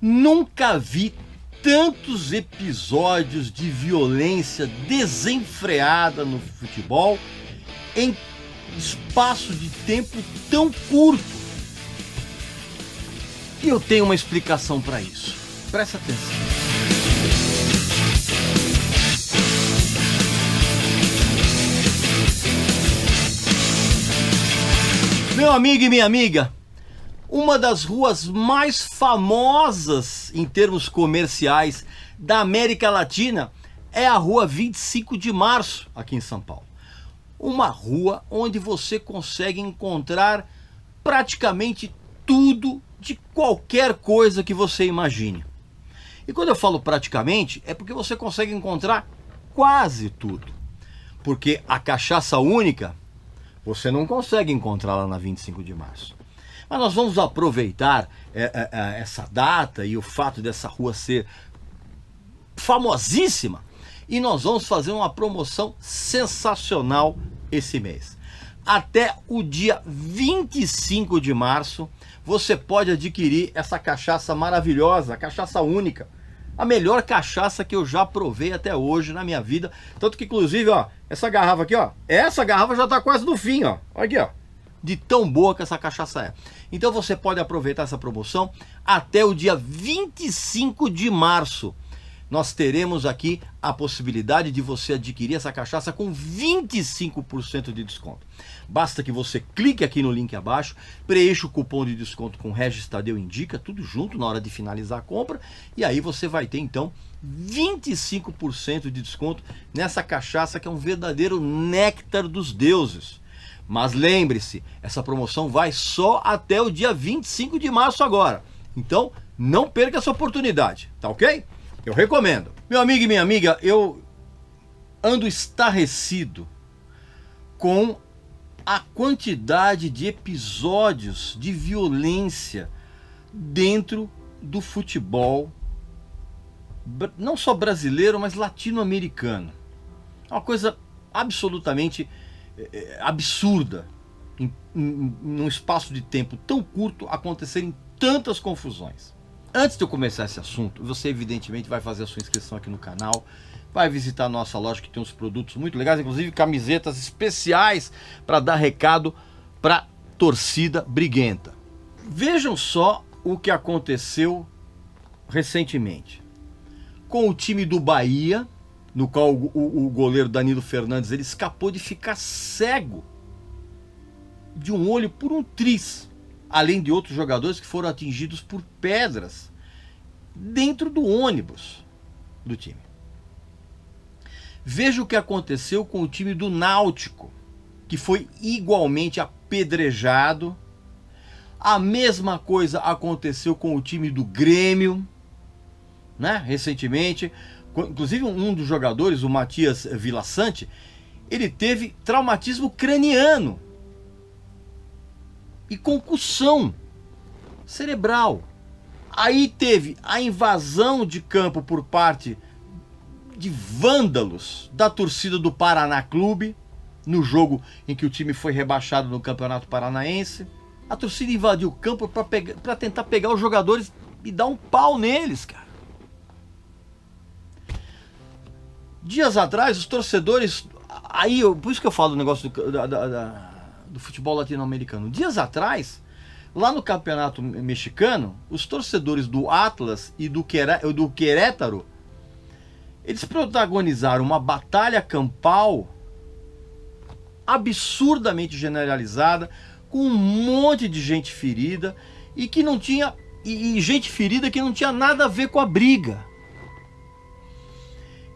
Nunca vi tantos episódios de violência desenfreada no futebol em espaço de tempo tão curto. E eu tenho uma explicação para isso. Presta atenção. Meu amigo e minha amiga, uma das ruas mais famosas em termos comerciais da América Latina é a Rua 25 de Março, aqui em São Paulo. Uma rua onde você consegue encontrar praticamente tudo de qualquer coisa que você imagine. E quando eu falo praticamente, é porque você consegue encontrar quase tudo. Porque a cachaça única, você não consegue encontrar lá na 25 de Março. Mas nós vamos aproveitar essa data e o fato dessa rua ser famosíssima e nós vamos fazer uma promoção sensacional esse mês. Até o dia 25 de março você pode adquirir essa cachaça maravilhosa, a cachaça única. A melhor cachaça que eu já provei até hoje na minha vida. Tanto que inclusive, ó, essa garrafa aqui, ó, essa garrafa já tá quase no fim, ó. Olha aqui, ó. De tão boa que essa cachaça é. Então você pode aproveitar essa promoção até o dia 25 de março. Nós teremos aqui a possibilidade de você adquirir essa cachaça com 25% de desconto. Basta que você clique aqui no link abaixo, preencha o cupom de desconto com Regis Tadeu Indica, tudo junto na hora de finalizar a compra, e aí você vai ter então 25% de desconto nessa cachaça que é um verdadeiro néctar dos deuses. Mas lembre-se, essa promoção vai só até o dia 25 de março agora. Então, não perca essa oportunidade, tá ok? Eu recomendo. Meu amigo e minha amiga, eu ando estarrecido com a quantidade de episódios de violência dentro do futebol, não só brasileiro, mas latino-americano. É uma coisa absolutamente absurda, num espaço de tempo tão curto, acontecerem tantas confusões. Antes de eu começar esse assunto, você evidentemente vai fazer a sua inscrição aqui no canal, vai visitar a nossa loja que tem uns produtos muito legais, inclusive camisetas especiais para dar recado para torcida briguenta. Vejam só o que aconteceu recentemente com o time do Bahia, no qual o goleiro Danilo Fernandes ele escapou de ficar cego de um olho por um tris, além de outros jogadores que foram atingidos por pedras dentro do ônibus do time. Veja o que aconteceu com o time do Náutico, que foi igualmente apedrejado. A mesma coisa aconteceu com o time do Grêmio, né, recentemente. Inclusive um dos jogadores, o Matias Vilaçante, ele teve traumatismo craniano e concussão cerebral. Aí teve a invasão de campo por parte de vândalos da torcida do Paraná Clube, no jogo em que o time foi rebaixado no Campeonato Paranaense. A torcida invadiu o campo para tentar pegar os jogadores e dar um pau neles, cara. Dias atrás, os torcedores... Aí, por isso que eu falo do negócio do futebol latino-americano. Dias atrás, lá no Campeonato Mexicano, os torcedores do Atlas e do Querétaro, eles protagonizaram uma batalha campal absurdamente generalizada, com um monte de gente ferida e que não tinha... E gente ferida que não tinha nada a ver com a briga.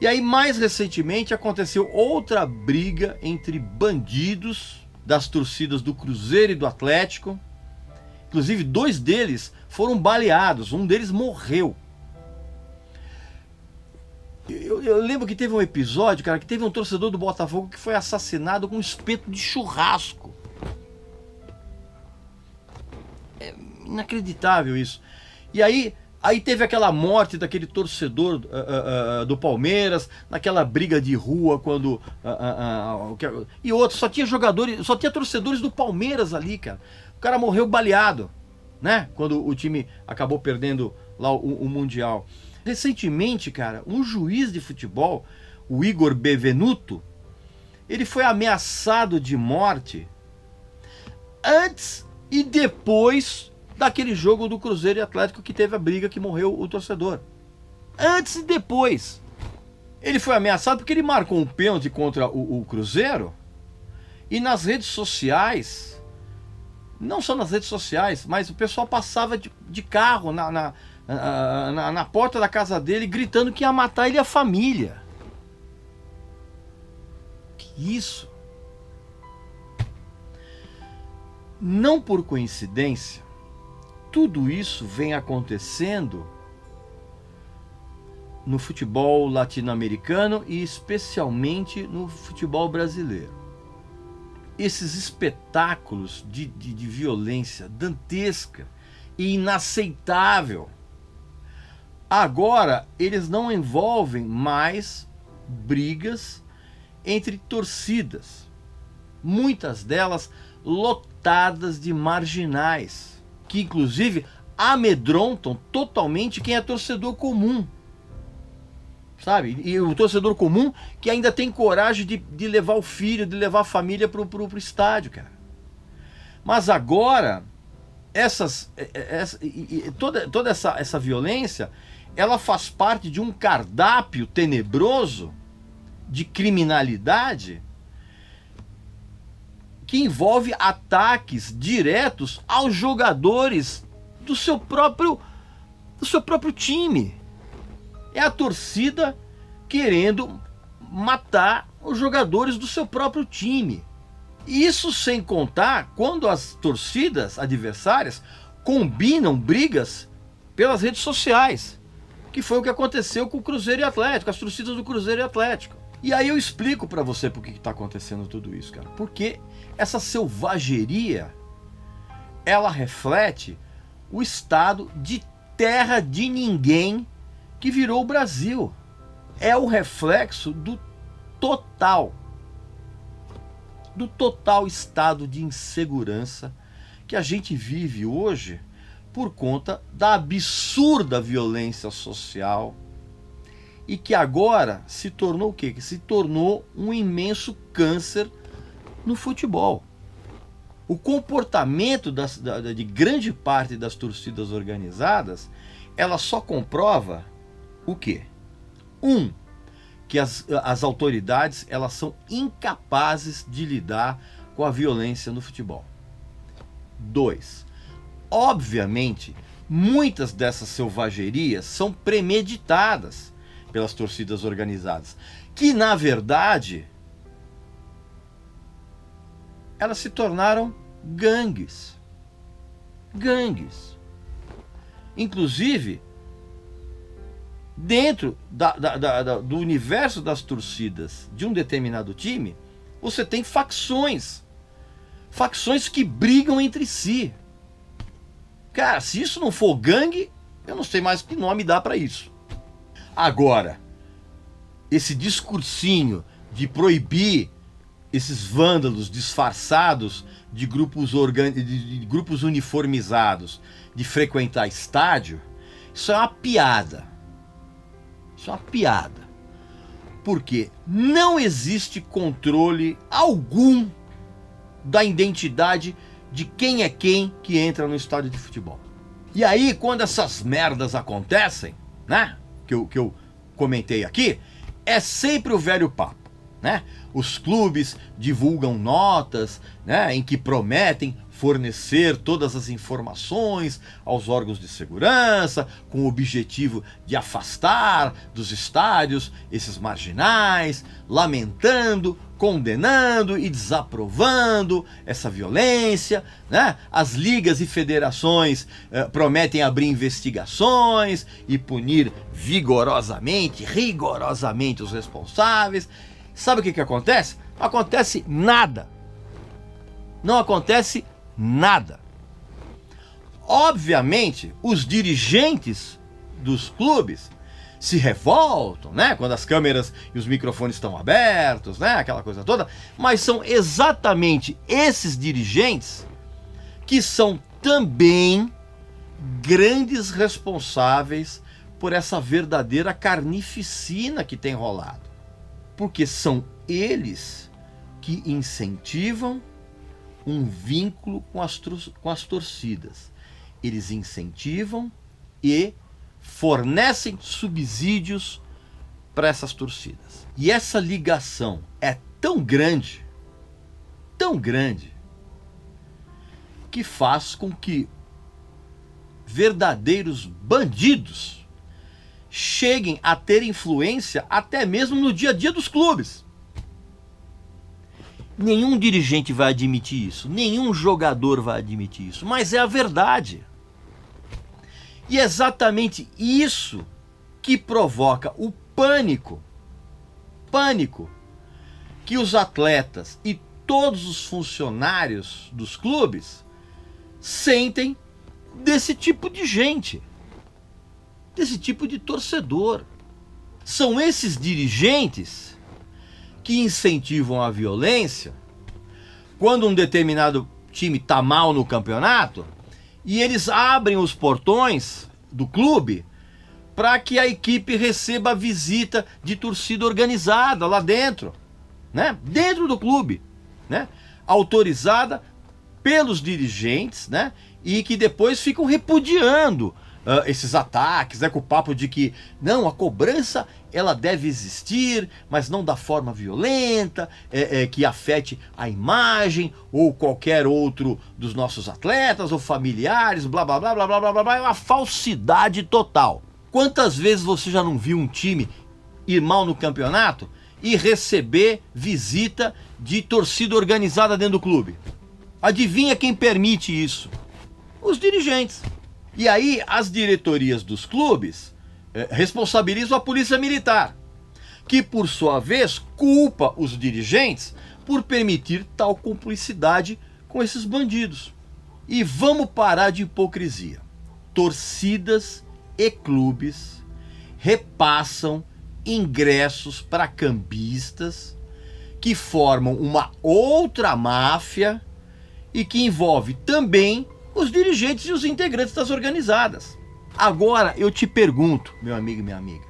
E aí, mais recentemente, aconteceu outra briga entre bandidos das torcidas do Cruzeiro e do Atlético. Inclusive, 2 deles foram baleados, um deles morreu. Eu lembro que teve um episódio, cara, que teve um torcedor do Botafogo que foi assassinado com um espeto de churrasco. É inacreditável isso. E aí teve aquela morte daquele torcedor do Palmeiras, naquela briga de rua quando... e outros, só tinha jogadores, só tinha torcedores do Palmeiras ali, cara. O cara morreu baleado, né? Quando o time acabou perdendo lá o Mundial. Recentemente, cara, um juiz de futebol, o Igor Bevenuto, ele foi ameaçado de morte antes e depois daquele jogo do Cruzeiro e Atlético que teve a briga que morreu o torcedor. Antes e depois. Ele foi ameaçado porque ele marcou um pênalti contra o Cruzeiro e nas redes sociais, não só nas redes sociais, mas o pessoal passava de carro na porta da casa dele gritando que ia matar ele e a família. Que isso? Não por coincidência, tudo isso vem acontecendo no futebol latino-americano e especialmente no futebol brasileiro. Esses espetáculos de violência dantesca e inaceitável, agora eles não envolvem mais brigas entre torcidas, muitas delas lotadas de marginais, que inclusive amedrontam totalmente quem é torcedor comum. Sabe? E o torcedor comum que ainda tem coragem de levar o filho, de levar a família pro estádio, cara. Mas agora, toda essa violência, ela faz parte de um cardápio tenebroso de criminalidade que envolve ataques diretos aos jogadores do seu próprio time. É a torcida querendo matar os jogadores do seu próprio time. Isso sem contar quando as torcidas adversárias combinam brigas pelas redes sociais, que foi o que aconteceu com o Cruzeiro e Atlético, as torcidas do Cruzeiro e Atlético. E aí eu explico pra você por que está acontecendo tudo isso, cara. Porque essa selvageria, ela reflete o estado de terra de ninguém que virou o Brasil. É o reflexo do total estado de insegurança que a gente vive hoje por conta da absurda violência social e que agora se tornou o quê? Que se tornou um imenso câncer no futebol. O comportamento de grande parte das torcidas organizadas, ela só comprova o quê? Que as autoridades elas são incapazes de lidar com a violência no futebol. 2, obviamente, muitas dessas selvagerias são premeditadas pelas torcidas organizadas, que na verdade elas se tornaram gangues. Inclusive, dentro do universo das torcidas de um determinado time, você tem facções que brigam entre si. Cara, se isso não for gangue, eu não sei mais que nome dá para isso. Agora, esse discursinho de proibir esses vândalos disfarçados de grupos uniformizados de frequentar estádio, isso é uma piada. Isso é uma piada. Porque não existe controle algum da identidade de quem é quem que entra no estádio de futebol. E aí, quando essas merdas acontecem, né? Que eu comentei aqui, é sempre o velho papo, né? Os clubes divulgam notas, né, em que prometem fornecer todas as informações aos órgãos de segurança, com o objetivo de afastar dos estádios esses marginais, lamentando, condenando e desaprovando essa violência, né? As ligas e federações prometem abrir investigações e punir rigorosamente os responsáveis. Sabe o que acontece? Não acontece nada. Não acontece nada. Obviamente, os dirigentes dos clubes se revoltam, né? Quando as câmeras e os microfones estão abertos, né? Aquela coisa toda. Mas são exatamente esses dirigentes que são também grandes responsáveis por essa verdadeira carnificina que tem rolado. Porque são eles que incentivam um vínculo com as torcidas. Eles incentivam e fornecem subsídios para essas torcidas. E essa ligação é tão grande, que faz com que verdadeiros bandidos cheguem a ter influência até mesmo no dia a dia dos clubes. Nenhum dirigente vai admitir isso, nenhum jogador vai admitir isso, mas é a verdade. E é exatamente isso que provoca o pânico que os atletas e todos os funcionários dos clubes sentem desse tipo de gente, desse tipo de torcedor. São esses dirigentes que incentivam a violência quando um determinado time está mal no campeonato e eles abrem os portões do clube para que a equipe receba a visita de torcida organizada lá dentro, né? Dentro do clube, né? Autorizada pelos dirigentes, né? E que depois ficam repudiando esses ataques, né? Com o papo de que não, a cobrança ela deve existir, mas não da forma violenta, que afete a imagem ou qualquer outro dos nossos atletas ou familiares, blá blá blá blá blá blá blá. É uma falsidade total. Quantas vezes você já não viu um time ir mal no campeonato e receber visita de torcida organizada dentro do clube? Adivinha quem permite isso? Os dirigentes. E aí as diretorias dos clubes responsabilizam a polícia militar, que por sua vez culpa os dirigentes por permitir tal cumplicidade com esses bandidos. E vamos parar de hipocrisia. Torcidas e clubes repassam ingressos para cambistas que formam uma outra máfia e que envolve também os dirigentes e os integrantes das organizadas. Agora eu te pergunto, meu amigo e minha amiga,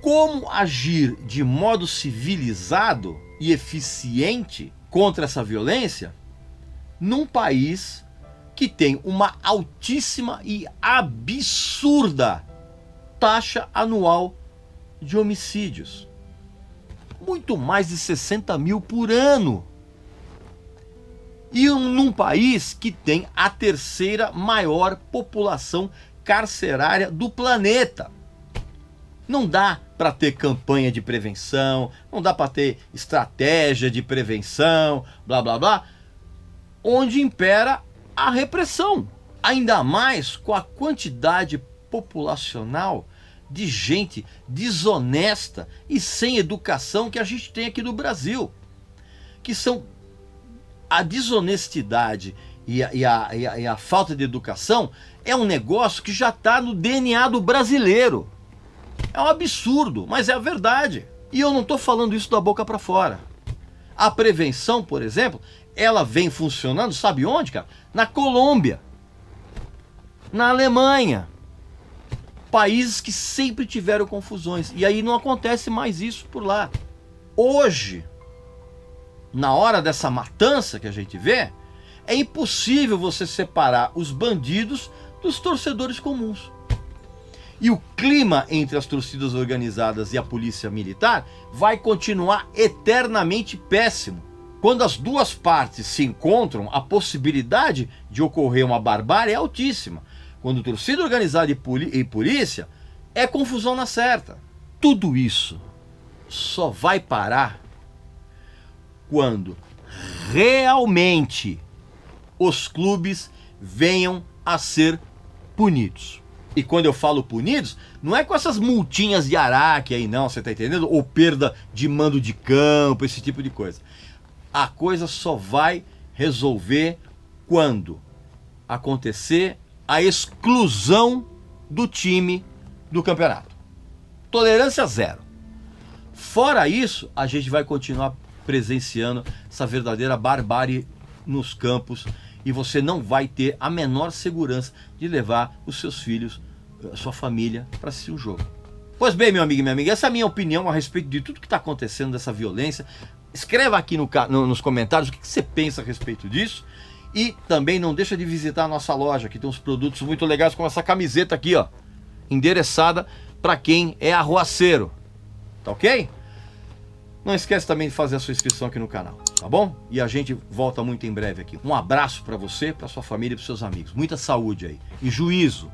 como agir de modo civilizado e eficiente contra essa violência num país que tem uma altíssima e absurda taxa anual de homicídios. Muito mais de 60 mil por ano. E num país que tem a terceira maior população carcerária do planeta. Não dá para ter campanha de prevenção, não dá para ter estratégia de prevenção, blá blá blá, onde impera a repressão. Ainda mais com a quantidade populacional de gente desonesta e sem educação que a gente tem aqui no Brasil. Que são a desonestidade e a falta de educação é um negócio que já está no DNA do brasileiro. É um absurdo, mas é a verdade. E eu não estou falando isso da boca para fora. A prevenção, por exemplo, ela vem funcionando, sabe onde, cara? Na Colômbia, na Alemanha. Países que sempre tiveram confusões. E aí não acontece mais isso por lá. Hoje, na hora dessa matança que a gente vê, é impossível você separar os bandidos dos torcedores comuns. E o clima entre as torcidas organizadas e a polícia militar vai continuar eternamente péssimo. Quando as duas partes se encontram, a possibilidade de ocorrer uma barbárie é altíssima. Quando torcida organizada e polícia, é confusão na certa. Tudo isso só vai parar quando realmente os clubes venham a ser punidos. E quando eu falo punidos, não é com essas multinhas de araque aí não, você tá entendendo? Ou perda de mando de campo, esse tipo de coisa. A coisa só vai resolver quando acontecer a exclusão do time do campeonato. Tolerância zero. Fora isso, a gente vai continuar presenciando essa verdadeira barbárie nos campos e você não vai ter a menor segurança de levar os seus filhos, a sua família, para assistir o jogo. Pois bem, meu amigo e minha amiga, essa é a minha opinião a respeito de tudo que está acontecendo dessa violência. Escreva aqui nos comentários o que você pensa a respeito disso. E também não deixa de visitar a nossa loja, que tem uns produtos muito legais, como essa camiseta aqui, ó, endereçada para quem é arruaceiro. Tá ok? Não esquece também de fazer a sua inscrição aqui no canal, tá bom? E a gente volta muito em breve aqui. Um abraço para você, para sua família e para seus amigos. Muita saúde aí e juízo.